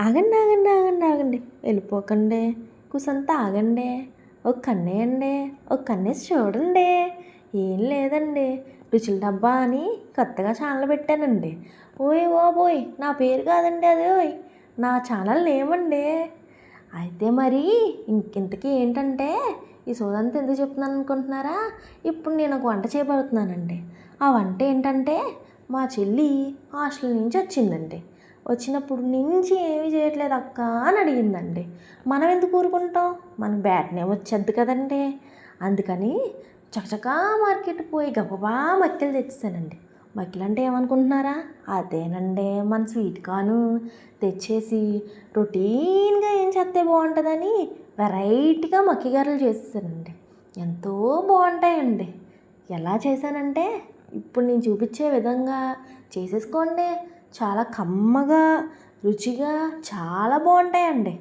ఆగండి ఆగండి ఆగండి ఆగండి వెళ్ళిపోకండి. కూసంత ఆగండి. ఒక కన్నేయండి. ఒక కన్నేసి చూడండి. ఏం లేదండి, రుచుల డబ్బా అని కొత్తగా ఛానల్ పెట్టానండి. ఓయ్ బాబోయ్, నా పేరు కాదండి అది. ఓయ్, నా ఛానల్ నేమండి. అయితే మరి ఇంతకీ ఏంటంటే ఈ సోదంతా ఎందుకు చెప్తున్నాను అనుకుంటున్నారా? ఇప్పుడు నేను ఒక వంట చేయబోతున్నానండి. ఆ వంట ఏంటంటే, మా చెల్లి హాస్టల్ నుంచి వచ్చిందండి. వచ్చినప్పుడు నుంచి ఏమీ చేయట్లేదు అక్క అని అడిగిందండి. మనం ఎందుకు ఊరుకుంటాం, మన బ్యాడ్ నేమ్ వచ్చేద్ది కదండి. అందుకని చకచకా మార్కెట్ పోయి గబగబా మక్కెలు తెచ్చేసానండి. మక్కెలు అంటే ఏమనుకుంటున్నారా? అదేనండి మన స్వీట్ కార్న్ తెచ్చేసి రొటీన్గా ఏం చేస్తే బాగుంటుందని వెరైటీగా మక్కిగారెలు చేసేసానండి. ఎంతో బాగుంటాయండి. ఎలా చేశానంటే ఇప్పుడు నేను చూపించే విధంగా చేసేసుకోండి. చాలా కమ్మగా రుచిగా చాలా బాగుంటాయండి.